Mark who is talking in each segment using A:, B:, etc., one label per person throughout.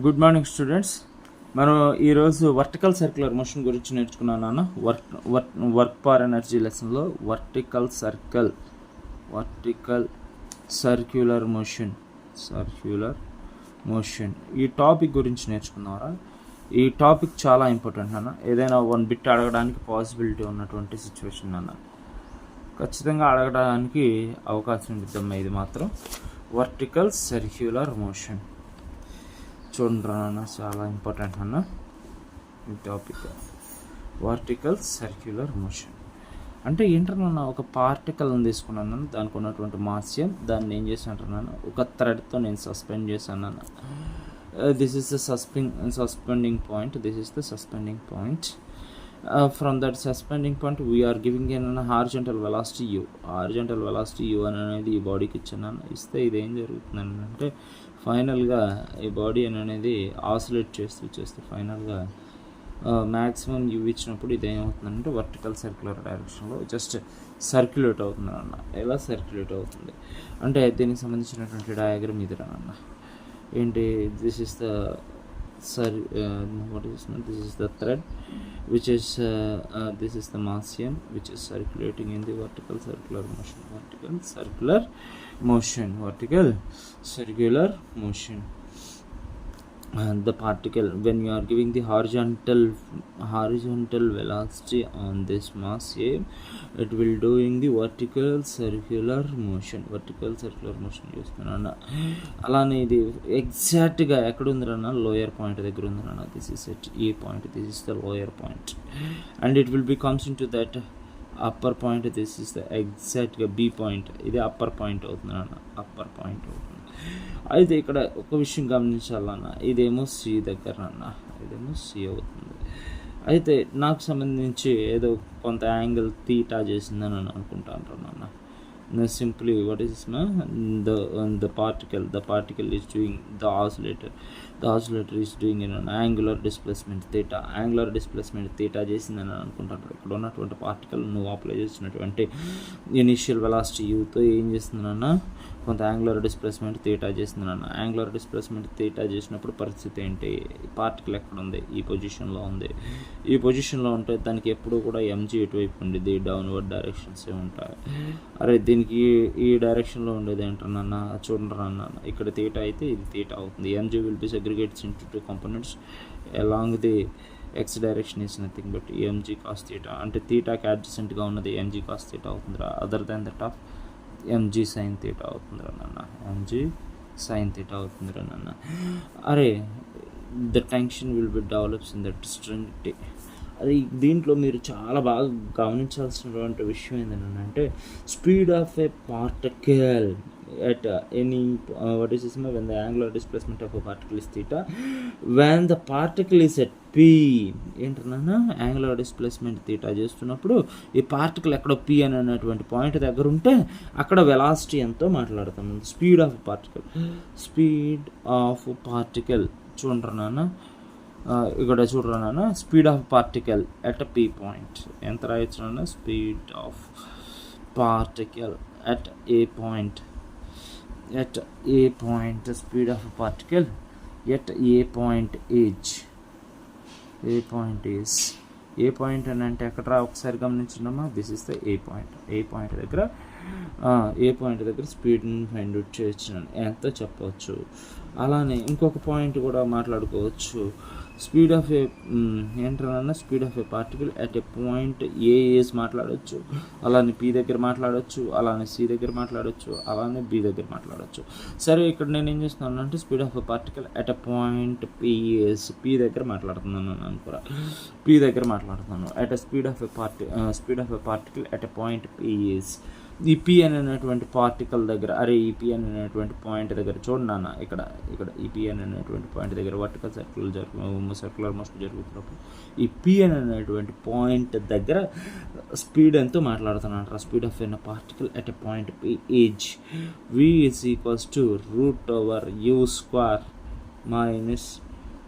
A: Good morning students. మనం ఈరోజు vertical circular motion గురించి నేర్చుకున్నాను నాన్న. వర్క్ ఫార్ ఎనర్జీ లెసన్లో వర్టికల్ సర్క్యులర్ మోషన్ ఈ టాపిక్ గురించి నేర్చుకున్నారా? ఈ టాపిక్ చాలా ఇంపార్టెంట్ నాన్న. ఏదైనా వన్ బిట్ అడగడానికి పాసిబిలిటీ ఉన్నటువంటి సిచ్యువేషన్ నాన్న, ఖచ్చితంగా అడగడానికి అవకాశం ఉంటుందమ్మా. ఇది మాత్రం వర్టికల్ సర్క్యులర్ మోషన్ చూడండి అన్న, చాలా ఇంపార్టెంట్ అన్న ఈ టాపిక్. వర్టికల్ సర్క్యులర్ మోషన్ అంటే ఏంటన్నా, ఒక పార్టికల్ని తీసుకున్నాను, దానికి ఉన్నటువంటి మాస్యం, దాన్ని ఏం చేశాను, ఒక థ్రెడ్తో నేను సస్పెండ్ చేశాను. This is the suspending point. From that suspending point we are giving an horizontal velocity u. Horizontal velocity u అనేది ఈ బాడీకి ఇస్తే ఇది ఏం జరుగుతుందని అంటే, ఫైనల్గా ఈ బాడీ అనేది ఆసిలేట్ చేస్తూ ఫైనల్గా మ్యాక్సిమం u ఇచ్చినప్పుడు ఇది ఏమవుతుందంటే వర్టికల్ సర్క్యులర్ డైరెక్షన్లో జస్ట్ సర్క్యులేట్ అవుతుంది అన్న. ఎలా సర్క్యులేట్ అవుతుంది అంటే దీనికి సంబంధించినటువంటి డయాగ్రామ్ ఇది అన్న. ఏంటి, this is the this is the thread which is this is the massium which is circulating in the vertical circular motion. And the particle, when you are giving the horizontal velocity on this massium, it will doing the vertical circular motion చేస్తున్నాను. అలానే ఇది ఎగ్జాక్ట్గా ఎక్కడ ఉందన్నా, lower point దగ్గర ఉందన్నా. This is at A point, this is the lower point and it will B comes in to that upper point. This is the ఎగ్జాక్ట్గా B point. ఇది అప్పర్ పాయింట్ అవుతుందన్న, అప్పర్ పాయింట్ అవుతుంది. అయితే ఇక్కడ ఒక విషయం గమనించాలన్న, ఇదేమో సి దగ్గర అన్న, ఇదేమో సి అవుతుంది. అయితే నాకు సంబంధించి ఏదో కొంత యాంగిల్ తీటా చేసిందని అనుకుంటాను అన్న. Simply what is the particle is doing the oscillator is doing angular displacement theta చేసిందని అనుకుంటాను. ఇక్కడ ఉన్నటువంటి పార్టికల్ నువ్వు అప్లై చేసినటువంటి ఇనీషియల్ వెలాసిటీ యూతో ఏం చేస్తుందన్న, కొంత యాంగులర్ డిస్ప్లేస్మెంట్ తీటా చేస్తుందన్న. యాంగులర్ డిస్ప్లేస్మెంట్ తీటా చేసినప్పుడు పరిస్థితి ఏంటి, పార్టికల్ ఎక్కడ ఉంది, ఈ పొజిషన్లో ఉంది. ఈ పొజిషన్లో ఉంటే దానికి ఎప్పుడు కూడా ఎంజీ ఎటువైపు ఉండేది, డౌన్వర్డ్ డైరెక్షన్సే ఉంటాయి. అరే దీనికి ఈ డైరెక్షన్లో ఉండేది ఏంటన్నా, చూడరా అన్న, ఇక్కడ తీటా అయితే ఇది తీటా అవుతుంది. MG will be segregates into two components along the X direction is nothing but MG cos theta. అంటే తీటాకి అడ్జసెంట్గా ఉన్నది ఎంజీ కాస్ తీటా అవుతుందిరా, other than that of MG sine theta అవుతుందిరా నాన్న, ఎంజీ సైన్ తీటా అవుతుందిరా నాన్న. అరే the tension will be develops in that string. అది దీంట్లో మీరు చాలా బాగా గమనించాల్సినటువంటి విషయం ఏంటంటే, speed of a particle at any what is this when the angular displacement of a particle is theta, when the particle is at p ఏంటన్నా, angular displacement theta చేస్తున్నప్పుడు ఈ పార్టికల్ ఎక్కడో పి అనేటువంటి పాయింట్ దగ్గర ఉంటే అక్కడ వెలాసిటీ ఎంతో మాట్లాడుతాం. స్పీడ్ ఆఫ్ పార్టికల్ చూడరా నాన్న, ఇక్కడ చూడరా నాన్న, speed of particle at P point ఎంత రాయొచ్చు నాన్న, speed of particle at A point, the speed of a particle at a point is A point అని అంటే ఎక్కడ ఒకసారి గమనించినామా, this is the A point దగ్గర స్పీడ్ని ఫైండ్ అవుట్ చేయొచ్చు, ఎంత చెప్పవచ్చు. అలానే ఇంకొక పాయింట్ కూడా మాట్లాడుకోవచ్చు, speed of a particle at A point A as మాట్లాడవచ్చు, అలానే పి దగ్గర మాట్లాడవచ్చు, అలానే సి దగ్గర మాట్లాడవచ్చు, అలానే బి దగ్గర మాట్లాడవచ్చు. సరే ఇక్కడ నేను ఏం చేస్తున్నాను అంటే, speed of a particle at A point P దగ్గర మాట్లాడుతున్నాను అనుకోరా, పి దగ్గర మాట్లాడుతున్నాను. At a speed of a particle at A point PS. ఈ పి అనేటువంటి పార్టికల్ దగ్గర, అరే ఈ పి అనేటువంటి పాయింట్ దగ్గర చూడన్న, ఇక్కడ ఈ పి అనేటువంటి పాయింట్ దగ్గర వర్టికల్ సర్క్యులర్ మోషన్ జరుగుతున్నప్పుడు ఈ పి అనేటువంటి పాయింట్ దగ్గర స్పీడ్ ఎంతో మాట్లాడుతున్నాను. Speed of an particle at a point P is v is equals to √u² minus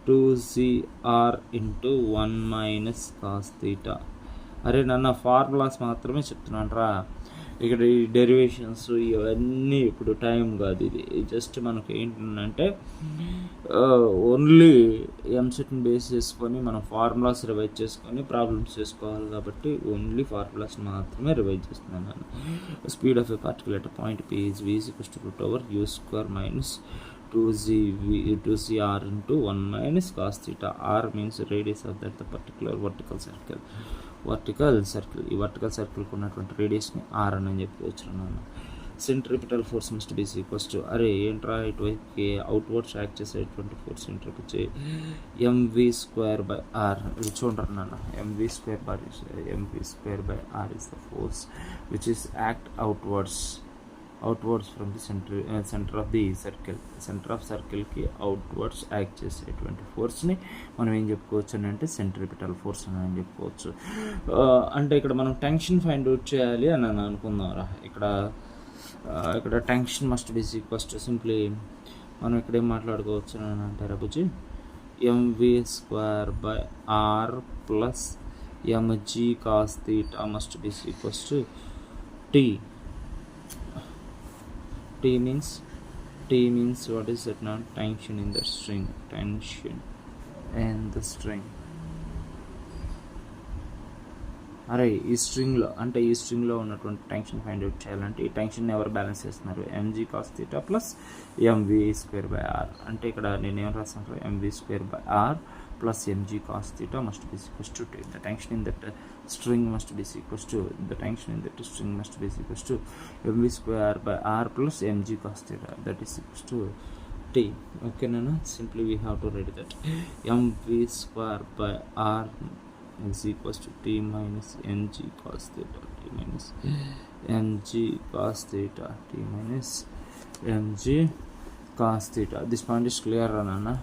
A: 2cr into 1 - cos theta. అరే నన్న ఫార్ములాస్ మాత్రమే చెప్తున్నాను రా, ఇక్కడ ఈ డెరివేషన్స్ ఇవన్నీ ఇప్పుడు టైం కాదు, ఇది జస్ట్ మనకు ఏంటంటే ఓన్లీ ఎంసెట్ని బేస్ చేసుకొని మనం ఫార్ములాస్ రివైజ్ చేసుకొని ప్రాబ్లమ్స్ చేసుకోవాలి కాబట్టి ఓన్లీ ఫార్ములాస్ మాత్రమే రివైజ్ చేస్తున్నాను. Speed of a particle at point P is v √u² minus 2cr into 1 minus cos theta. R means radius of that the particular vertical circle. ఈ vertical సర్కిల్కి ఉన్నటువంటి రేడియస్ని are అని చెప్పవచ్చు అన్నాను. Centripetal force must be equals to అరే ఏంట్రా ఇటువైపుకి outwards act చేసేటువంటి force ఏంట్రా వచ్చి mv²/r. ఇది చూడండి నాన్న, mv²/r is the force which is act outwards from the center of the circle. Centre of సర్కిల్కి అవుట్వర్డ్స్ యాక్ట్ చేసేటువంటి ఫోర్స్ని మనం ఏం చెప్పుకోవచ్చు అని అంటే సెంట్రిపిటల్ ఫోర్స్ అని చెప్పుకోవచ్చు. అంటే ఇక్కడ మనం టెన్షన్ ఫైండ్ అవుట్ చేయాలి అని అనుకుందాంరా. ఇక్కడ tension must be equals to simply మనం ఇక్కడ ఏం మాట్లాడుకోవచ్చు అని అంటారా బుజ్జి, mv²/r plus mg cos theta must be equals to t. T means what is that now? Tension in the string. అరే ఈ స్ట్రింగ్లో ఉన్నటువంటి టెన్షన్ ఫైండ్ అవుట్ చేయాలంటే ఈ టెన్షన్ ఎవరు బ్యాలెన్స్ చేస్తున్నారు? mg cos theta plus mv²/r. అంటే ఇక్కడ నేను ఏం రాస్తాను? mv²/r plus mg cos theta must be equals to t. The tension in that string must be equals to mv²/r plus mg cos theta, that is equals to t. Okay nana, simply we have to write that mv²/r is equals to t minus mg cos theta, This point is clear nana.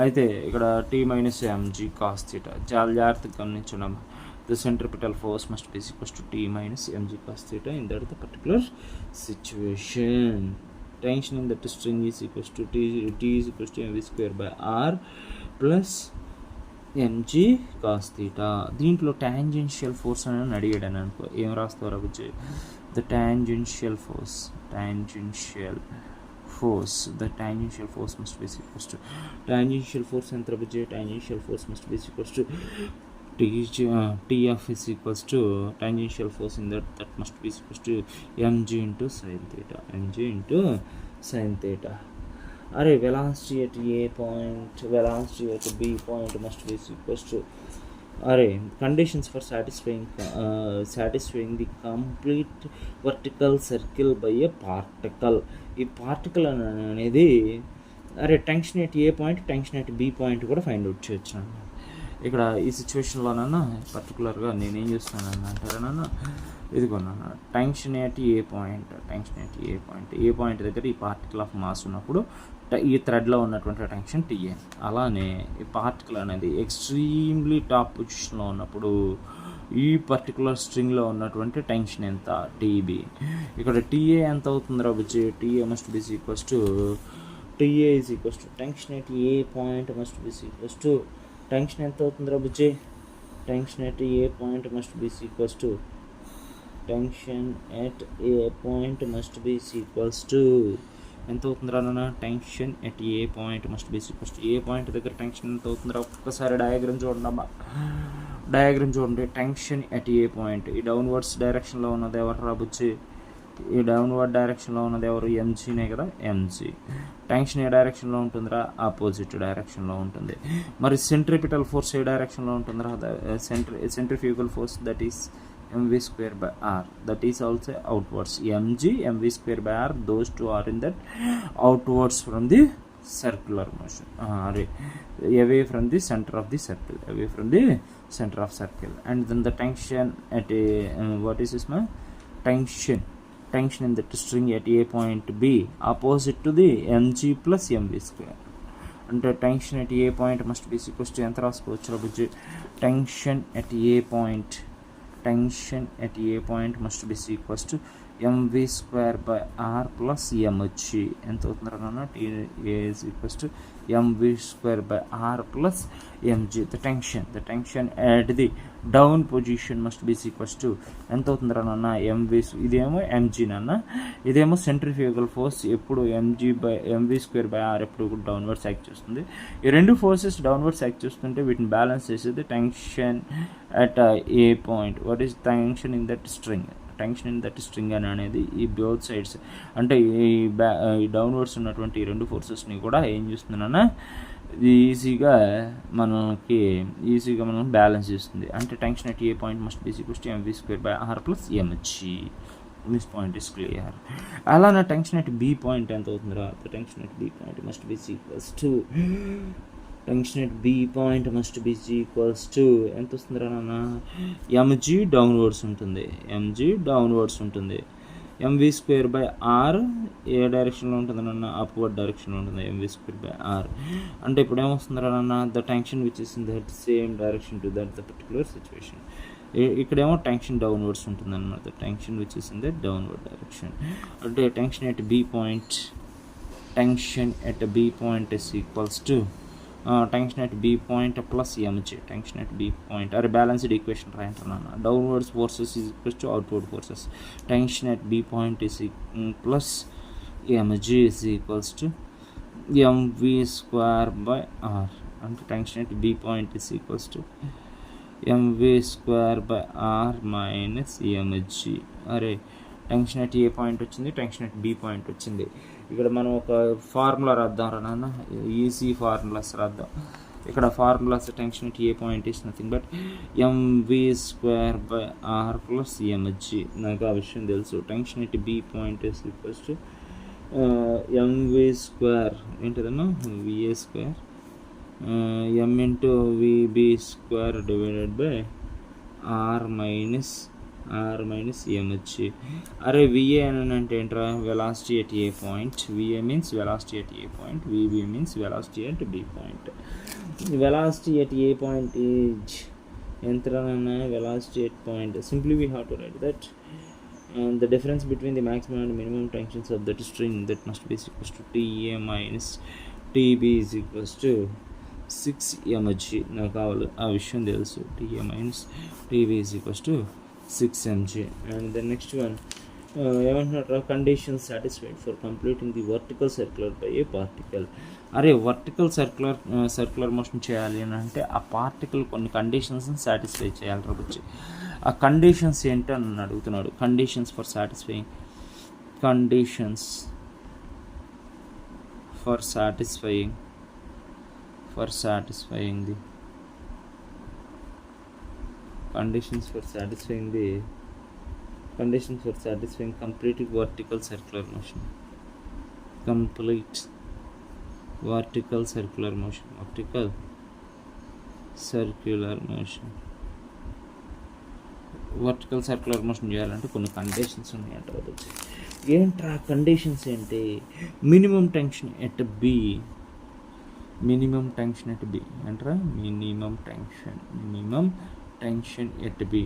A: అయితే ఇక్కడ t minus mg cos theta చాలా జాగ్రత్తగా గమనించున్నాం. The centripetal force must be equals to t minus mg cos theta in that the particular situation. Tension in that string is equals to t is equals to mv²/r plus mg cos theta. దీంట్లో tangential force అని అడిగాడు అని అనుకో, ఏం రాస్తావు బుజ్జి? The tangential force the tangential force must be equals to tangential force ఎంత బుజ్జి? Tangential force must be equals to tf is equals to tangential force in that must be equals to mg into sin theta. అరే velocity at a point, velocity at b point must be equals to అరే conditions for satisfying the complete vertical circle by a particle. ఈ particle అనేది అరే tension at A point, tension at B point కూడా find out చేయొచ్చు అన్న. ఇక్కడ ఈ సిచ్యువేషన్లోనన్నా పర్టికులర్గా నేనేం చేస్తున్నాను అంటారన్నా, ఇదిగోనన్నా టెన్షన్ ఎట్ ఏ పాయింట్ దగ్గర ఈ పార్టికల్ ఆఫ్ మాస్ ఉన్నప్పుడు ఈ థ్రెడ్లో ఉన్నటువంటి టెన్షన్ టీఏ. అలానే ఈ పార్టికల్ అనేది ఎక్స్ట్రీమ్లీ టాప్ పొజిషన్లో ఉన్నప్పుడు ఈ పర్టికులర్ స్ట్రింగ్లో ఉన్నటువంటి టెన్షన్ ఎంత? టీబీ. ఇక్కడ టీఏ ఎంత అవుతుంది రాబుచ్చి? TA must be equals to tension at A point must be equals to tension ఎంత అవుతుంది రాబుచ్చి? Tension at A point must be equals to ఎంత అవుతుందిరా నాన్న? Tension at A point must be equals to A point దగ్గర tension ఎంత అవుతుందిరా? ఒక్కసారి డయాగ్రామ్ చూడండి అమ్మా. డయాగ్రామ్ చూడండి. టెన్షన్ ఎట్ ఏ పాయింట్, ఈ డౌన్వర్డ్స్ డైరెక్షన్లో ఉన్నది ఎవరు రాబుచ్చి? ఈ డౌన్వర్డ్ డైరెక్షన్లో ఉన్నది ఎవరు? ఎంజీనే కదా, ఎంజీ. టెన్షన్ ఏ డైరెక్షన్లో ఉంటుందిరా? ఆపోజిట్ డైరెక్షన్లో ఉంటుంది. మరి సెంట్రిపిటల్ ఫోర్స్ ఏ డైరెక్షన్లో ఉంటుందిరా? Centrifugal force that is mv²/r, that is also outwards. mv²/r, those two are in that outwards from the circular motion, away from the center of circle, and then the tension at a what is this man? Tension in the string at a point b opposite to the mg plus mv². అంటే tension at a point must be equals to ఎంత రాసుకోవచ్చు బుజ్జి? Tension at a point must be equals to MV square by R plus MH ఎంత అవుతుంది అన్న T is equals to MV square by R plus MG. The tension at the down position must be equals to ఎంత అవుతుంది అన్న MV, ఇదేమో MG నాన్న, ఇదేమో centrifugal force. ఎప్పుడు ఎంవి స్క్వేర్ బై ఆర్ ఎప్పుడు కూడా డౌన్వర్డ్స్ యాక్ట్ చేస్తుంది. ఈ రెండు ఫోర్సెస్ డౌన్వర్డ్స్ యాక్ట్ చేస్తుంటే వీటిని బ్యాలెన్స్ చేసేది tension at A point. What is tension in that string? Tension in that string అని అనేది ఈ బోత్ సైడ్స్ అంటే ఈ డౌన్వర్డ్స్ ఉన్నటువంటి ఈ రెండు ఫోర్సెస్ని కూడా ఏం చేస్తుందన్నా ఈజీగా మనం బ్యాలెన్స్ చేస్తుంది. అంటే tension at A point must be equals to MV square by R plus MH. This point is clear. అలానే టెన్షన్ అట్ బి పాయింట్ ఎంత అవుతుందిరా? Tension at B point must be equals to ఎంత వస్తుందిరా నాన్న? MG downwards ఉంటుంది. MV square by R ఏ డైరెక్షన్లో ఉంటుంది నాన్న? అప్వర్డ్ డైరెక్షన్లో ఉంటుంది ఎంవి స్క్వేర్ బై ఆర్. అంటే ఇప్పుడు ఏమొస్తుందిరా నాన్న? The tension which is in that same direction to that the particular situation. ఇక్కడేమో టెన్షన్ డౌన్వర్డ్స్ ఉంటుంది అనమాట. Tension which is in that downward direction. అంటే tension at B point is equals to tension at B point plus MG. Tension at B point అరే balanced equation రాయంటున్నాను. Downwards forces is equals to outward forces. Tension at B point is plus MG is equals to MV square by R. అంటే tension at B point is equals to MV square by R minus MG. అరే tension at A point వచ్చింది, tension at B point వచ్చింది. ఇక్కడ మనం ఒక formula రాద్దాం రా నాన్న, ఈజీ ఫార్ములాస్ రాద్దాం. ఇక్కడ formulas tension at A point is nothing but MV square by R plus MG. నాకు ఆ విషయం తెలుసు. Tension at B point is equals to MV square ఏంటిదన్నా VA square M into VB square divided by R minus MH. అరే VA అని అంటే ఏంట్రా? Velocity at A point. VA means velocity at A point, VB means velocity at B point. Velocity at A point is ఎంతనా? Velocity at point simply we have to right that the difference between the maximum and minimum tensions of that string that must be equals to TA minus TB is equals to 6 mg. నాకు కావాలి ఆ విషయం తెలుసు. TA minus TB is equals to 6 mg. And the next one ఏమంటున్నారు? Condition satisfied for completing the vertical circular by a particle. అరే vertical circular motion చేయాలి అని అంటే ఆ పార్టికల్ కొన్ని కండిషన్స్ని సాటిస్ఫై చేయాలి రాబోచ్చు. ఆ కండిషన్స్ ఏంటి అని అడుగుతున్నాడు. Conditions for satisfying conditions for satisfying complete vertical circular motion. Vertical circular motion చేయాలంటే కొన్ని కండిషన్స్ ఉన్నాయంట. ఏంట్రా కండిషన్స్ ఏంటి? మినిమం టెన్షన్ ఎట్ బి ఏంట్రా? Minimum tension at B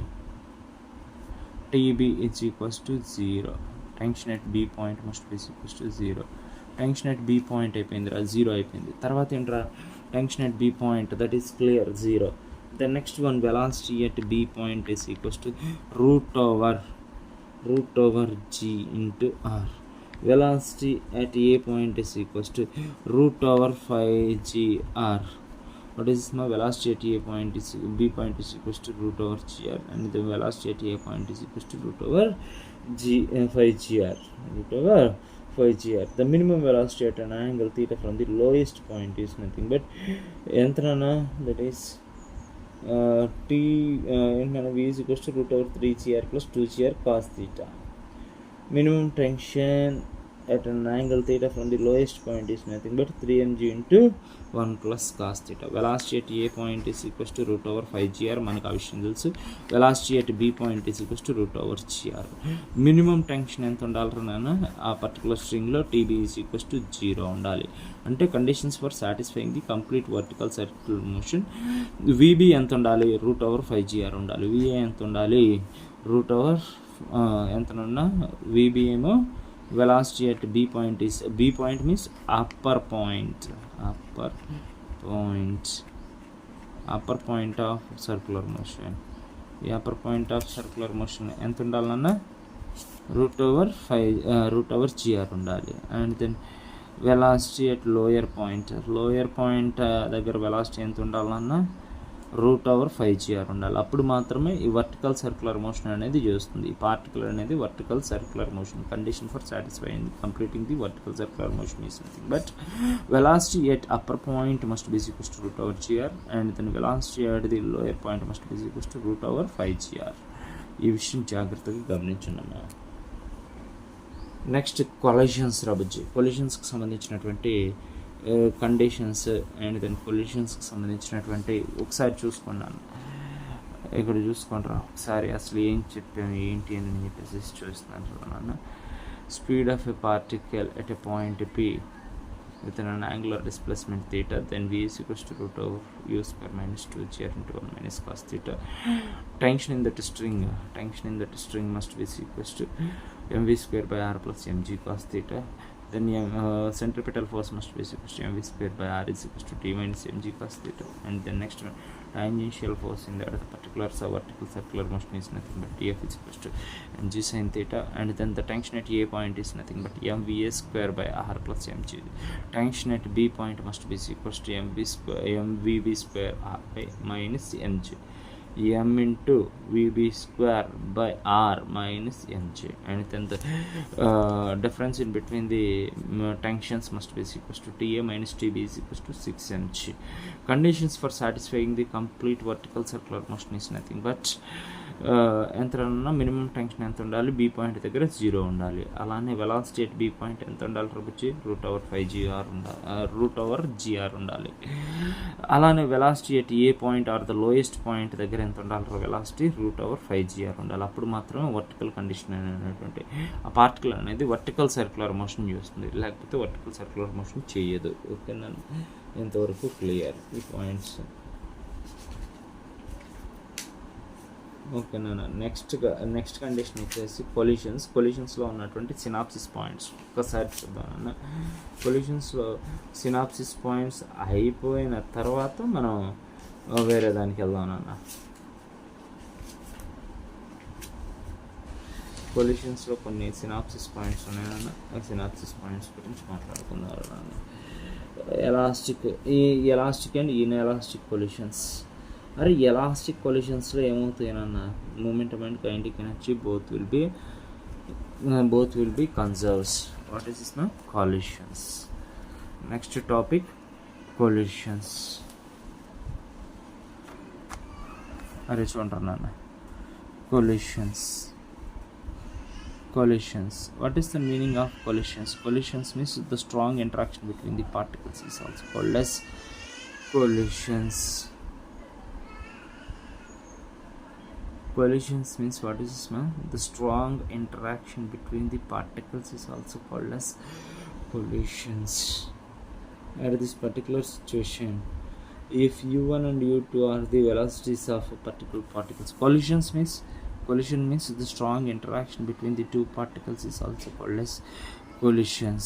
A: TB is equals to 0. Tension at B point must be equals to 0. Tension at B point అయిపోయిందిరా, 0 అయిపోయింది. తర్వాత ఏంట్రా? Tension at B point, that is clear, 0. The next one, velocity at B point is equals to root over G into R. Velocity at A point is equals to root over 5GR. What is my velocity at A point is B point is equals to root over GR, and the velocity at A point is equals to root over 5GR. The minimum velocity at an angle theta from the lowest point is nothing but entrana, that is V is equals to root over 3GR plus 2GR cos theta. Minimum tension at an angle theta from the lowest point is nothing but 3mg into 1 plus cos theta. Velocity at A point is equals to root over 5GR. మనకు ఆ విషయం తెలుసు. Velocity at B point is equals to root over GR. Minimum tension ఎంత ఉండాలి నాన్న? ఆ particular స్ట్రింగ్లో TB is equals to 0 ఉండాలి. అంటే conditions for satisfying the complete vertical circular motion. VB ఎంత ఉండాలి? రూట్ ఓవర్ 5GR ఉండాలి. VA ఎంత ఉండాలి? రూట్ ఓవర్ ఎంతనున్నా VB ఏమో velocity at B point is, B point means upper point of circular motion. ఈ upper point of circular motion ఎంత ఉండాలన్నా √5 GR ఉండాలి. And then velocity at lower point దగ్గర velocity ఎంత ఉండాలన్నా √5 GR ఉండాలి. అప్పుడు మాత్రమే ఈ వర్టికల్ సర్క్యులర్ మోషన్ అనేది చేస్తుంది. ఈ పార్టికల్ అనేది vertical circular motion. Condition for satisfying completing the vertical circular motion is nothing but velocity at upper point must be equals to √5 GR and then velocity at the lower point must be equals to √5 GR. ఈ విషయం జాగ్రత్తగా గమనించండి. Next collisions రాబుజ్జి. కొలిషన్స్కి సంబంధించినటువంటి conditions and then కొలిషన్స్కి సంబంధించినటువంటి ఒకసారి చూసుకున్నాను. ఇక్కడ చూసుకుంటారా ఒకసారి అసలు ఏం చెప్పాము ఏంటి అని చెప్పేసి చూస్తున్నాను చూడన్నా. Speed of a particle at a point P with an angular displacement theta, then V is equals to √u square minus 2gr into 1 minus cos theta. Tension in that string must be equals to mv square by r plus mg cos theta. Then centripetal force must be equals to mv square by r is equals to t minus mg cos theta. And then next one, tangential force in the particular vertical circular motion is nothing but Tf is equals to mg sin theta. And then the tension at A point is nothing but mva square by r plus mg. Tension at B point must be equals to mvb square r by minus mg. m into vb square by r minus mg. And then the difference in between the tensions must be equals to Ta minus Tb is equals to 6 mg. Conditions for satisfying the complete vertical circular motion is nothing but ఎంత ఉన్నా minimum tension ఎంత ఉండాలి, be point దగ్గర 0 ఉండాలి. అలానే velocity at be point ఎంత ఉండాలి రబుచ్చి √5 GR ఉండాలి, √GR ఉండాలి. అలానే velocity at A point or the lowest point దగ్గర ఎంత ఉండాలి వెలాసిటీ √5 GR ఉండాలి. అప్పుడు మాత్రమే వర్టికల్ కండిషన్ అనేటువంటి ఆ పార్టికల్ అనేది వర్టికల్ సర్క్యులర్ మోషన్ చేస్తుంది, లేకపోతే వర్టికల్ సర్క్యులర్ మోషన్ చేయదు. ఓకేనా, ఎంతవరకు క్లియర్ ఈ పాయింట్స్? ఓకేనా. నెక్స్ట్ కండిషన్ వచ్చేసి కొలిషన్స్లో ఉన్నటువంటి సినాప్సిస్ పాయింట్స్ ఒకసారి చూద్దామన్న. కొలిషన్స్లో సినాప్సిస్ పాయింట్స్ అయిపోయిన తర్వాత మనం వేరే దానికి వెళ్దామన్న. కొలిషన్స్లో కొన్ని సినాప్సిస్ పాయింట్స్ ఉన్నాయన్న. ఆ సినాప్సిస్ పాయింట్స్ గురించి మాట్లాడుకున్నారు నాన్న. Elastic and inelastic collisions. అరే ఎలాస్టిక్ కొలిషన్స్లో ఏమవుతాయనన్నా, momentum and kinetic energy both will be conserves. What is this now? Collisions. Next topic, collisions. అరే చూడండి నాన్న, collisions. What is the meaning of collisions? Collisions means the strong interaction between the particles is also called as collisions. Collisions means what is this, man? The strong interaction between the particles is also called as collisions. At this particular situation, if u1 and u2 are the velocities of particular particles, collision means the strong interaction between the two particles is also called as collisions.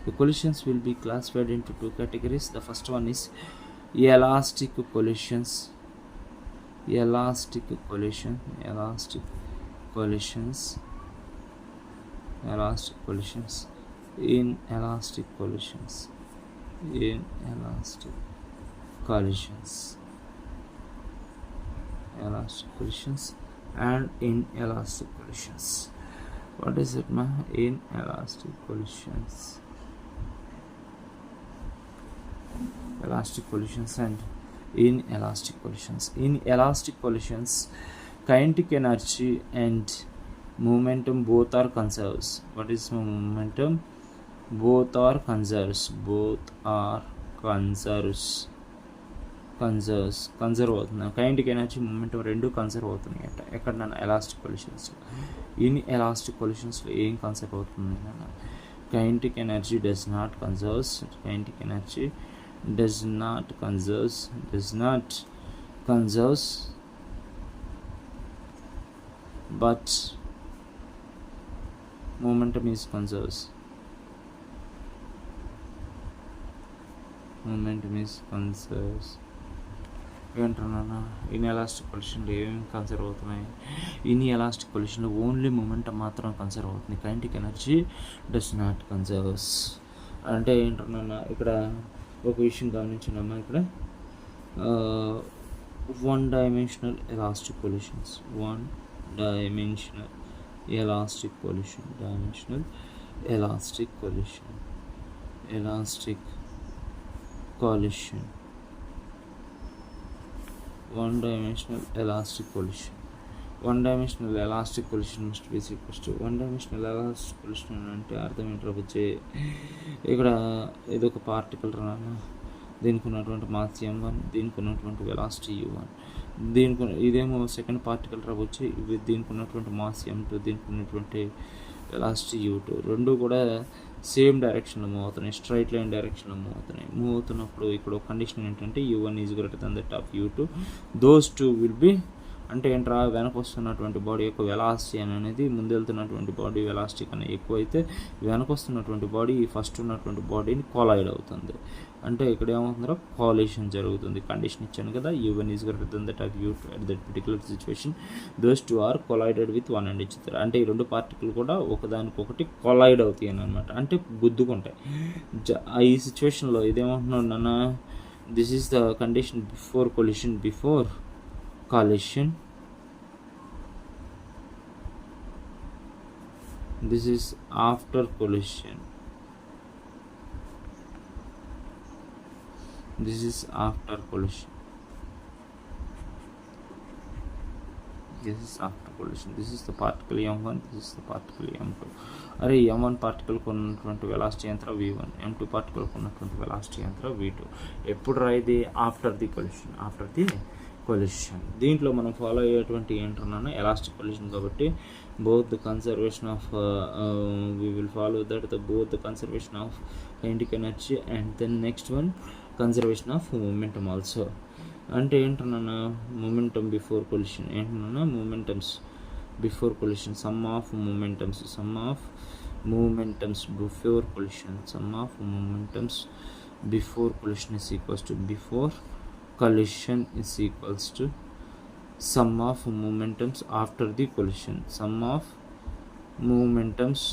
A: The collisions will be classified into two categories. The first one is elastic collisions, inelastic collisions. And inelastic collisions. What is it, ma? Inelastic collisions. Elastic collisions and inelastic collisions. Inelastic collisions, kinetic energy and momentum both are conserves. What is momentum? Both are conserves. Conserve అవుతుంది. Kinetic energy momentum రెండు conserve అవుతున్నాయి అట ఎక్కడ నన్ను elastic కొలిషన్స్లో. Inelastic కొలిషన్స్లో ఏం conserve అవుతుంది నాన్న? Kinetic energy does not conserves. but momentum is conserves. Momentum is conserves. ఏంటన్నా ఇన్ఎలాస్టిక్ పొల్యూషన్లో ఏమేమి కన్సర్వ్ అవుతున్నాయి? ఇన్ఎలాస్టిక్ పొల్యూషన్లో ఓన్లీ మొమెంటం మాత్రం కన్సర్వ్ అవుతుంది. Kinetic energy does not conserves. అంటే ఏంటన్నా ఇక్కడ ఒక విషయం గమనించినమ్మా, ఇక్కడ one dimensional elastic pollutions, one dimensional elastic pollution, dimensional elastic pollution, elastic collision, one dimensional elastic collision. One dimensional elastic collision must be equal to one dimensional elastic collision అంటే అర్థం ఏంటో వచ్చే, ఇక్కడ ఇదొక పార్టికల్ రానా, దీనికి ఉన్నటువంటి మాస్ m1, దీనికి ఉన్నటువంటి వెలాసిటీ u1, దీనికి ఇదేమో సెకండ్ పార్టికల్ రావచ్చు, ఇవి దీనికి ఉన్నటువంటి మాస్ m2, దీనికి ఉన్నటువంటి వెలాసిటీ u2, రెండు కూడా సేమ్ డైరెక్షన్లో మూవ్ అవుతున్నాయి, స్ట్రైట్ లైన్ డైరెక్షన్లో మూవ్ అవుతున్నాయి. మూవ్ అవుతున్నప్పుడు ఇక్కడ ఒక కండిషన్ ఏంటంటే u1 is greater than that of u2, those two will be, అంటే ఏంట్రా, వెనక వస్తున్నటువంటి బాడీ యొక్క వెలాసిటీ అనేది ముందు వెళ్తున్నటువంటి బాడీ వెలాసిటీ కన్నా ఎక్కువైతే వెనక వస్తున్నటువంటి బాడీ ఫస్ట్ ఉన్నటువంటి బాడీని కొలైడ్ అవుతుంది. అంటే ఇక్కడ ఏమవుతుందో కాలిషన్ జరుగుతుంది. కండిషన్ ఇచ్చాను కదా, u1 is greater than that of u2 at that particular situation, those two are collided with one and each other. అంటే ఈ రెండు పార్టికల్ కూడా ఒకదానికొకటి కొలైడ్ అవుతాయి అనమాట, అంటే గుద్దుకుంటాయి. ఈ సిచ్యువేషన్లో ఇదేమంటున్నాడు నాన్న, this is the condition before collision, before collision, this is after collision, this is after collision, this is after collision, this is the particle m1, this is the particle m2. అరే m1 particle కొన్నటువంటి velocity ఎంత v1, m2 particle కొన్నటువంటి velocity ఎంత v2. ఎప్పుడు రాయిది? After the collision, after the collision. దీంట్లో మనం follow అయ్యేటువంటి ఏంటన్నా elastic collision కాబట్టి both the conservation of we will follow that the both the conservation of kinetic energy and then next one conservation of momentum also. అంటే ఏంటన్నా momentum before collision, ఏంటన్నా momentums before collision, sum of momentums, sum of momentums before collision, sum of momentums before collision is equals to before collision is equals to sum of momentums after the collision, sum of momentums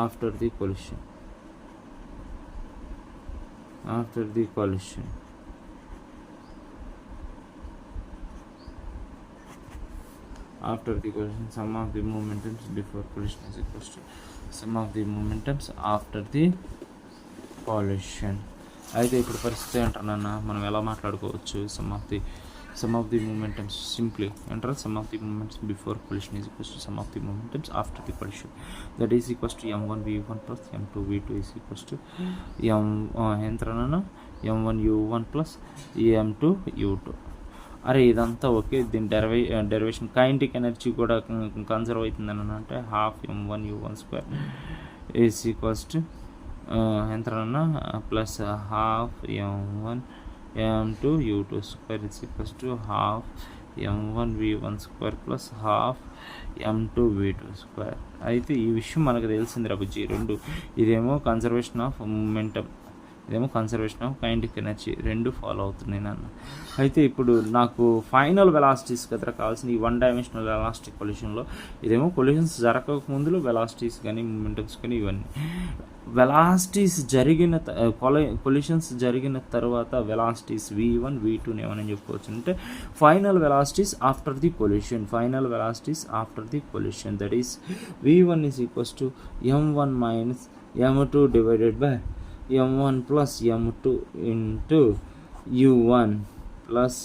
A: after the collision, after the collision, after the collision, sum of the momentums before collision is equals to sum of the momentums after the collision. అయితే ఇప్పుడు పరిస్థితి ఏంటన్నా, మనం ఎలా మాట్లాడుకోవచ్చు? Sum of the momentums simply అంటారా, sum of the moments before collision is equals to sum of the momentums after the collision, that is equals to m1 v1 plus m2 v2 is equals to ఎంతనా m1 u1 plus m2 u2. అరే ఇదంతా okay, దీని derivation kinetic energy కూడా conserve అవుతుందని అంటే half m1 u1 square is equals to ఎంతనా plus half m1 m2 u2 square is equals to half m1 v1 square plus half m2 v2 square. అయితే ఈ విషయం మనకు తెలిసింది రబుజీ, రెండు ఇదేమో కన్సర్వేషన్ ఆఫ్ మూమెంటం, ఇదేమో కన్సర్వేషన్ ఆఫ్ కైనెటిక్ ఎనర్జీ, రెండు ఫాలో అవుతున్నాయి నాన్న. అయితే ఇప్పుడు నాకు ఫైనల్ వెలాసిటీస్ కదా కావాల్సిన ఈ వన్ డైమెన్షనల్ ఎలాస్టిక్ కొలిషన్లో, ఇదేమో కొలిషన్స్ జరగక ముందులో వెలాసిటీస్ కానీ మూమెంటమ్స్ కానీ ఇవన్నీ వెలాసిటీస్ జరిగిన కొలిషన్స్ జరిగిన తర్వాత వెలాసిటీస్ v1 v2 ఏమని చెప్పుకోవచ్చు అంటే final velocities after the collision, final velocities after the collision, that is v1 is equals to m1 minus m2 divided by m1 plus m2 into u1 plus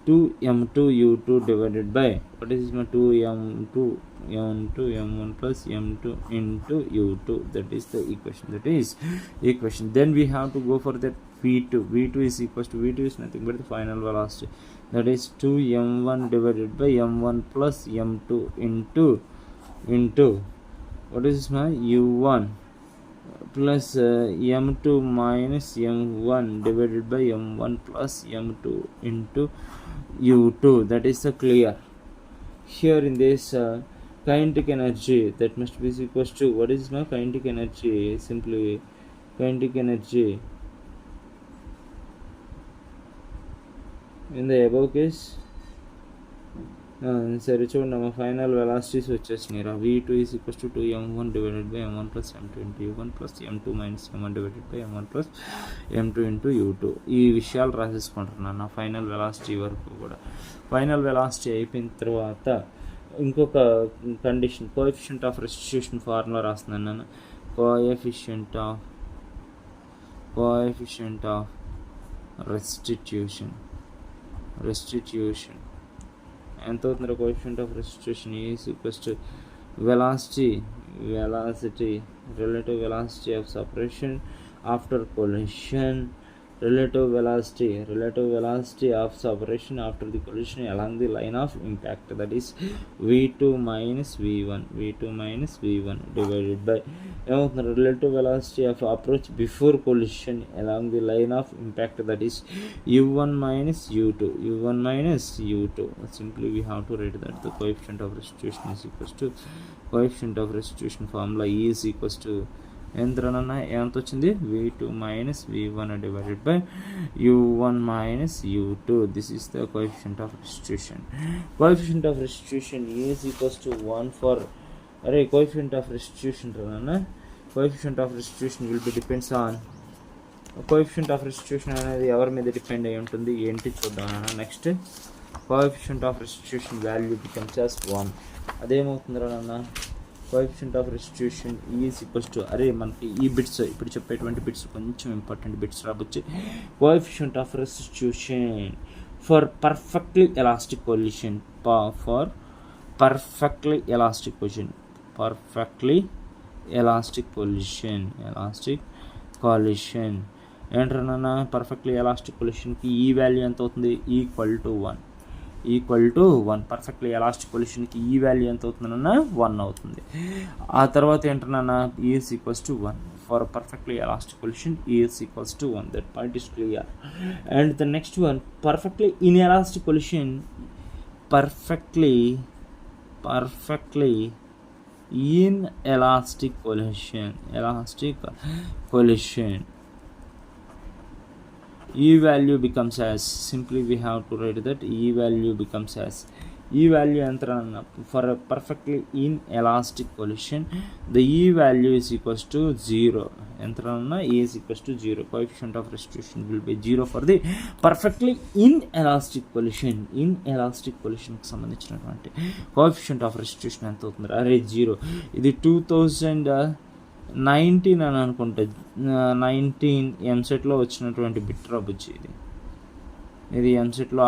A: 2m2 u2 divided by, what is my 2m2 m1 plus m2 into u2, that is the equation. Then we have to go for that v2 is equals to, v2 is nothing but the final velocity, that is 2m1 divided by m1 plus m2 into what is my u1 plus m2 minus m1 divided by m1 plus m2 into u2, that is the clear. Here in this kinetic energy, that must be equals to, what is my kinetic energy? Simply kinetic energy in the above case. సరే చూడండి మా final velocities వచ్చేసినాయి రా. v2 is equals to 2m1 divided by m1 plus m2 into u1 plus m2 minus m1 divided by m1 plus m2 into u2. ఈ విషయాలు రాసేసుకుంటున్నాను నా final velocity వరకు కూడా. ఫైనల్ వెలాసిటీ అయిపోయిన తర్వాత ఇంకొక condition, coefficient of restitution formula రాస్తున్నాను నేను. కోఎఫిషియంట్ ఆఫ్ రెస్టిట్యూషన్ ఎంత అవుతుందో coefficient of restitution is equals to velocity relative velocity of separation after collision, relative velocity of separation after the collision along the line of impact, that is v2 minus v1 divided by relative velocity of approach before collision along the line of impact, that is u1 minus u2. Simply we have to write that the coefficient of restitution is equals to, coefficient of restitution formula E is equals to ఎంతనన్నా ఎంత వచ్చింది, v2 minus v1 divided by u1 minus u2. This is the coefficient of restitution. Coefficient of restitution is equals to 1 for, అరే coefficient of restitution రానా, coefficient of restitution will be depends on, coefficient of restitution అనేది ఎవరి మీద depend అయి ఉంటుంది ఏంటి చూద్దాం అన్న. Next coefficient of restitution value becomes as 1. అదేమవుతుంది రానన్న, coefficient of restitution is equals to, అరే మనకి ఈ బిట్స్ ఇప్పుడు చెప్పేటువంటి బిట్స్ కొంచెం ఇంపార్టెంట్ బిట్స్ రావచ్చు. Coefficient of restitution for perfectly elastic collision, perfectly elastic collision ఏంటన్నా, పర్ఫెక్ట్లీ ఎలాస్టిక్ కొలిషన్కి ఈ వాల్యూ ఎంత అవుతుంది, ఈక్వల్ టు 1. పర్ఫెక్ట్లీ ఎలాస్టిక్ కొలిషన్కి ఈ వాల్యూ ఎంత అవుతుందన్నా 1 అవుతుంది. ఆ తర్వాత ఏంటన్నా is equals to 1 for perfectly elastic collision, is equals to 1. That point is clear. And the next one, perfectly in elastic collision, perfectly in elastic collision, E value becomes as, simply we have to write that E value becomes as, E value entrana for a perfectly inelastic collision, the E value is equals to 0. Entrana E is equals to 0. Coefficient of restitution will be 0 for the perfectly inelastic collision. Inelastic collision కి సంబంధించినటువంటి coefficient of restitution ఎంత అవుతుంది, అరే 0. ఇది 2019 అని అనుకుంటే, 19 ఎంసెట్లో వచ్చినటువంటి బిట్ రాబుచ్చి ఇది ఎంసెట్లో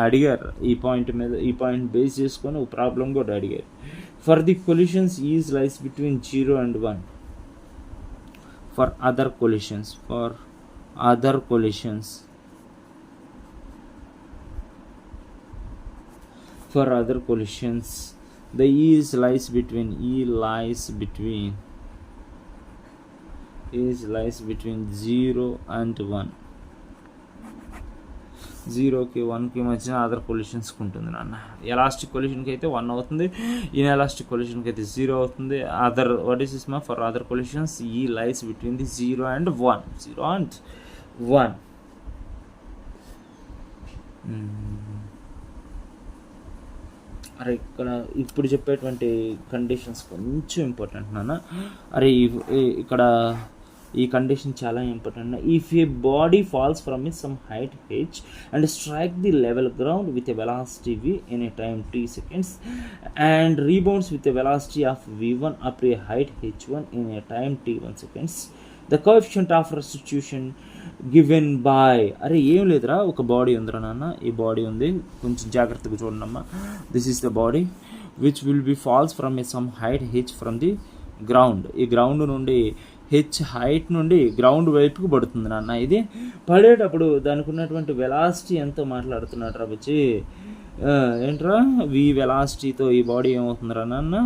A: అడిగారు. ఈ పాయింట్ మీద, ఈ పాయింట్ బేస్ చేసుకొని ప్రాబ్లం కూడా అడిగారు. For the collisions is lies between 0 and 1. For other collisions the lies between 0 and 1. 0కి 1కి మధ్యన అదర్ కొలిషన్స్కి ఉంటుంది నాన్న. ఎలాస్టిక్ కొలిషన్కి అయితే 1 అవుతుంది, ఇన్ ఎలాస్టిక్ కొలిషన్కి అయితే 0 అవుతుంది. అదర్ వాట్ ఈస్ దిస్ మా, ఫర్ అదర్ కొలిషన్స్ ఈ లైస్ బిట్వీన్ ది 0 and 1. అరే ఇక్కడ ఇప్పుడు చెప్పేటువంటి కండిషన్స్ కొంచెం ఇంపార్టెంట్ నాన్న. అరే ఇక్కడ ఈ కండిషన్ చాలా important. If a body falls from some height h and strike the level ground with a velocity v in a time t seconds and rebounds with a velocity of v1 up to a height h1 in a time t1 seconds, the coefficient of restitution given by, అరే ఏం లేదురా, ఒక body ఉందిరా నాన్న, ఈ body ఉంది, కొంచెం జాగ్రత్తగా చూడండి అమ్మా. This is the body which will be falls from some height h from the ground. ఈ గ్రౌండ్ నుండి h హైట్ నుండి గ్రౌండ్ వైపుకు పడుతుంది నాన్న. ఇది పడేటప్పుడు దానికి ఉన్నటువంటి వెలాసిటీ ఎంతో మాట్లాడుతున్నాడు రా బుచ్చి, ఏంట్రా, v వెలాసిటీతో ఈ బాడీ ఏమవుతుందిరా నాన్న,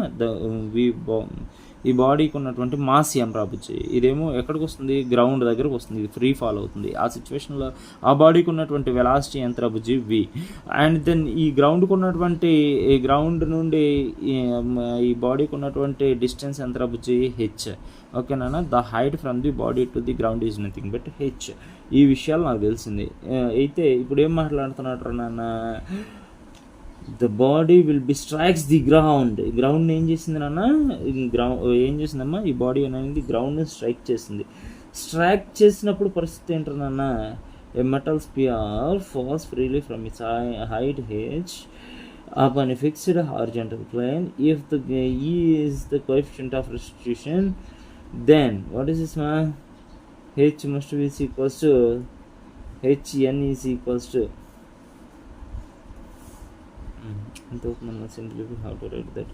A: ఈ బాడీకి ఉన్నటువంటి మాస్ ఎం రాబుచ్చి, ఇదేమో ఎక్కడికి వస్తుంది, గ్రౌండ్ దగ్గరకు వస్తుంది, ఇది ఫ్రీ ఫాల్ అవుతుంది. ఆ సిచ్యువేషన్లో ఆ బాడీకి ఉన్నటువంటి వెలాసిటీ ఎంత రాబుచ్చి వి. అండ్ దెన్ ఈ గ్రౌండ్కి ఉన్నటువంటి ఈ గ్రౌండ్ నుండి ఈ బాడీకి ఉన్నటువంటి డిస్టెన్స్ ఎంత రాబుచ్చి హెచ్. ఓకేనా, the height from the body to the ground is nothing but H. ఈ విషయాలు నాకు తెలిసింది. అయితే ఇప్పుడు ఏం మాట్లాడుతున్నట్టు నాన్న, the body will be strikes the ground. Ground ఏం చేసింది నాన్న, ఏం చేసిందమ్మా, ఈ బాడీ అనేది గ్రౌండ్ని స్ట్రైక్ చేసింది. స్ట్రైక్ చేసినప్పుడు పరిస్థితి ఏంటో నాన్న, a metal sphere falls freely from its height H upon a fixed horizontal plane. If the E is the coefficient of restitution, then what is this man? H must be equals to Hn is equals to simply we have to write that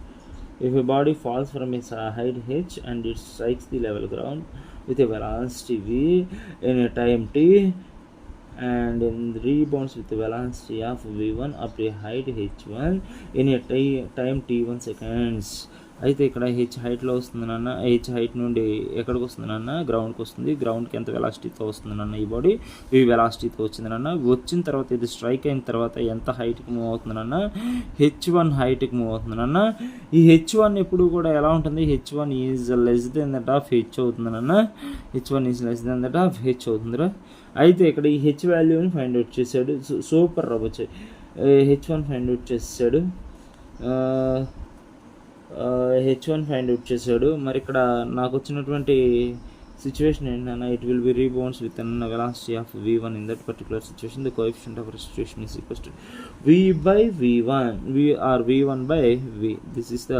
A: if a body falls from its height h and it strikes the level ground with a velocity v in a time t and rebounds with the velocity of v1 up to a height h1 in a time t1 seconds. అయితే ఇక్కడ H హైట్లో వస్తుంది నాన్న, H height నుండి ఎక్కడికి వస్తుంది నాన్న, గ్రౌండ్కి వస్తుంది. గ్రౌండ్కి ఎంత వెలాసిటీతో వస్తుంది నాన్న, ఈ బాడీ ఈ వెలాసిటీతో వచ్చింది నాన్న. వచ్చిన తర్వాత ఇది స్ట్రైక్ అయిన తర్వాత ఎంత హైట్కి మూవ్ అవుతుంది నాన్న, h1 హైట్కి మూవ్ అవుతుంది నాన్న. ఈ h1 ఎప్పుడు కూడా ఎలా ఉంటుంది, h1 is less then that of H అవుతుంది నాన్న, h1 is less then that of H అవుతుందిరా. అయితే ఇక్కడ ఈ హెచ్ వాల్యూని ఫైండ్ అవుట్ చేశాడు, సూపర్ రవ్వచ్చు. h1 ఫైండ్ అవుట్ చేసాడు, h1 ఫైండ్ అవుట్ చేశాడు. మరి ఇక్కడ నాకు వచ్చినటువంటి సిచ్యువేషన్ ఏంటన్నా, it will be rebounds with an velocity of v1 in that particular situation. The coefficient of restitution is equals to v by v1, v1 by v. This is the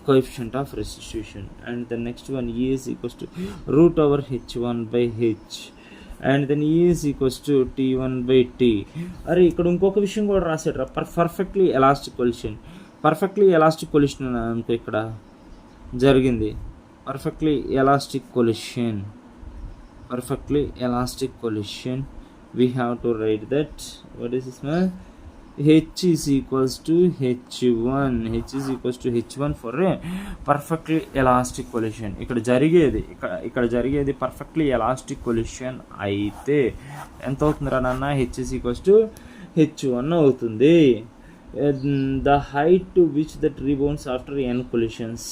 A: coefficient of restitution. And the next one, E is equals to root over h1 by h. And then E is equals to t1 by t. అరే ఇక్కడ ఇంకొక విషయం కూడా రాసాడు, perfectly elastic collision. Perfectly elastic collision అనుకో ఇక్కడ జరిగింది, perfectly elastic collision. Perfectly elastic collision we have to write that what is this man, h is equals to h1, h is equals to h1 for a perfectly elastic collision. ఇక్కడ జరిగేది perfectly elastic collision అయితే ఎంత అవుతుందిరా నాన్న, h is equals to h1 అవుతుంది. the height to which that rebounds after n collisions,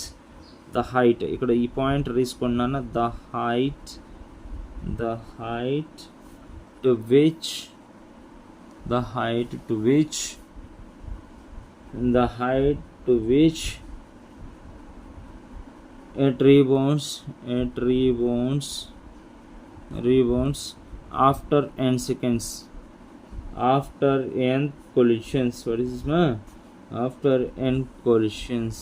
A: the height ఇక్కడ ఈ point తీసుకోండి నాన్న, the height to which it rebounds after n seconds, after n collisions. What is this man? After n collisions,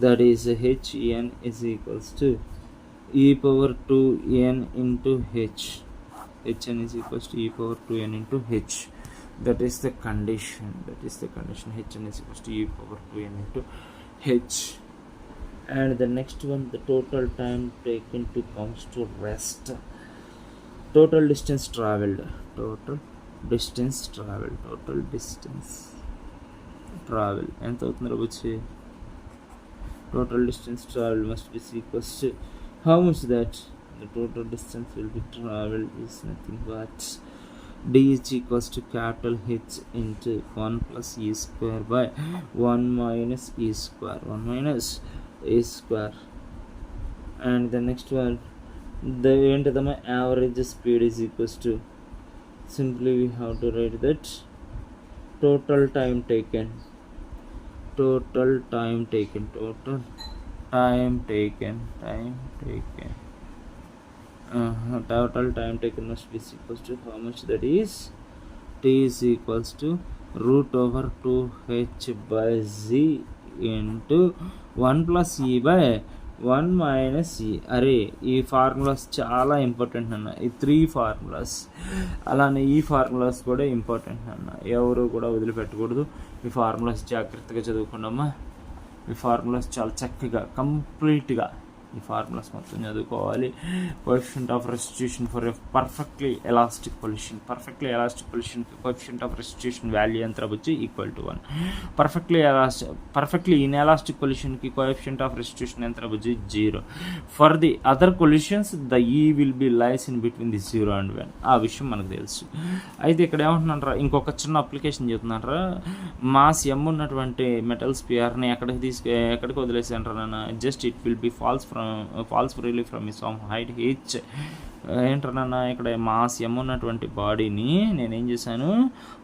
A: that is hn is equals to e power 2n into h. hn is equals to e power 2n into h. That is the condition. hn is equals to e power 2n into h. And the next one, the total time taken to comes to rest. Total distance traveled ఎంత అవుతుంది వచ్చి, total distance traveled must be equals to how much that the total distance will be traveled is nothing but d is equals to capital H into 1 plus e square by 1 minus e square. And the next one, the average speed is equals to, simply we have to write that total time taken total time taken must be equals to how much, that is t is equals to root over 2h by z into 1 plus e by 1 minus e. అరే ఈ formulas చాలా important అన్న, ఈ 3 formulas. అలానే ఈ formulas కూడా important అన్న, ఎవరు కూడా వదిలిపెట్టకూడదు. ఈ ఫార్ములాస్ జాగ్రత్తగా చదువుకోండమ్మా. ఈ ఫార్ములాస్ చాలా చక్కగా కంప్లీట్గా ఈ ఫార్ములాస్ మొత్తం చదువుకోవాలి. Coefficient of restitution for a perfectly elastic pollution. Perfectly elastic పొల్యూషన్కి కోఎఫిషియంట్ ఆఫ్ రెస్టిట్యూషన్ వాల్యూ ఎంత వచ్చి ఈక్వల్ టు 1. పర్ఫెక్ట్లీ ఇన్ఎలాస్టిక్ పొల్యూషన్కి కోఎఫిషియంట్ ఆఫ్ రెస్టిట్యూషన్ ఎంత వచ్చి 0. For the other pollutions the E will be lies in between the 0 and 1. ఆ విషయం మనకు తెలుసు. అయితే ఇక్కడ ఏమంటున్నారా, ఇంకొక చిన్న అప్లికేషన్ చెప్తున్నారా, మాస్ ఎమ్ ఉన్నటువంటి మెటల్ స్పియర్ని ఎక్కడికి వదిలేసారంటారా, just it will be falls freely from some height H. ఏంటన్నా ఇక్కడ మాస్ ఎమ్ ఉన్నటువంటి బాడీని నేనేం చేశాను,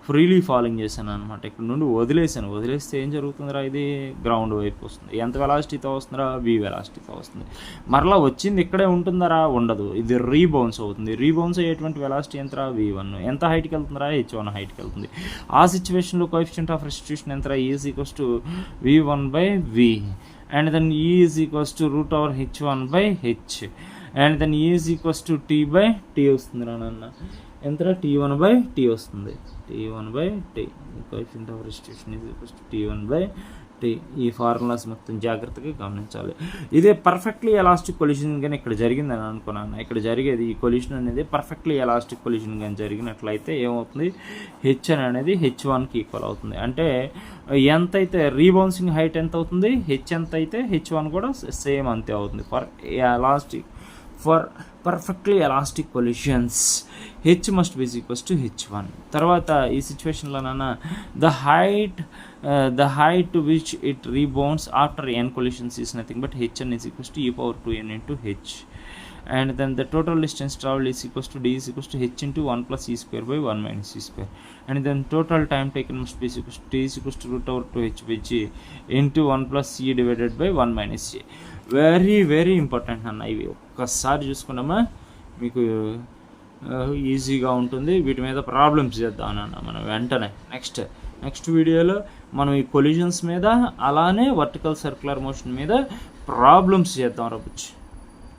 A: ఫ్రీలీ ఫాలింగ్ చేశాను అనమాట. ఇక్కడ నుండి వదిలేస్తే ఏం జరుగుతుందిరా, ఇది గ్రౌండ్ వైపు వస్తుంది. ఎంత వెలాసిటీతో వస్తుందిరా, v వెలాసిటీతో వస్తుంది. మరలా వచ్చింది ఇక్కడే ఉంటుందరా, ఉండదు, ఇది రీబౌన్స్ అవుతుంది. రీబౌన్స్ అయ్యేటువంటి వెలాసిటీ ఎంతరా, v1. ఎంత హైట్కి వెళ్తుందిరా, h1 హైట్కి వెళ్తుంది. ఆ సిచ్యువేషన్లో కోఎఫిషియంట్ ఆఫ్ రెస్టిట్యూషన్ ఎంతరా, E = v1/v, and then E = √h1/h, and then E = t/t వస్తుంది నాన్న. ఎంత t1/t వస్తుంది, t1/t. Coefficient of restitution t1/t. ఈ ఫార్ములాస్ మొత్తం జాగ్రత్తగా గమనించాలి. ఇదే పర్ఫెక్ట్లీ ఎలాస్టిక్ కొలిషన్ కానీ ఇక్కడ జరిగిందని అనుకున్నాను. ఇక్కడ జరిగేది ఈ కొలిషన్ అనేది పర్ఫెక్ట్లీ ఎలాస్టిక్ కొలిషన్ కానీ జరిగినట్లయితే ఏమవుతుంది, హెచ్ అనేది h1కి ఈక్వల్ అవుతుంది. అంటే ఎంతైతే రీబౌన్సింగ్ హైట్ ఎంత అవుతుంది, హెచ్ ఎంత అయితే h1 కూడా సేమ్ అంతే అవుతుంది. For perfectly elastic pollutions H must be equals to h1. తర్వాత ఈ సిచ్యువేషన్లో the height to which it rebounds after n collisions is nothing but hn is equals to e⁻²n into h, and then the total distance traveled is equals to d is equals to h into 1 plus e²/1 minus e², and then total time taken must be equals to t is equals to √2h/g into 1 plus e divided by 1 minus e. Very very important అన్న. ఇవి ఒక్కసారి చూసుకున్నామా మీకు ఈజీగా ఉంటుంది. వీటి మీద problems చేద్దాం అన్న మనం వెంటనే. నెక్స్ట్ వీడియోలో మనం ఈ కొలిజన్స్ మీద అలానే వర్టికల్ సర్క్యులర్ మోషన్ మీద ప్రాబ్లమ్స్ చేద్దాం రబుచ్చి.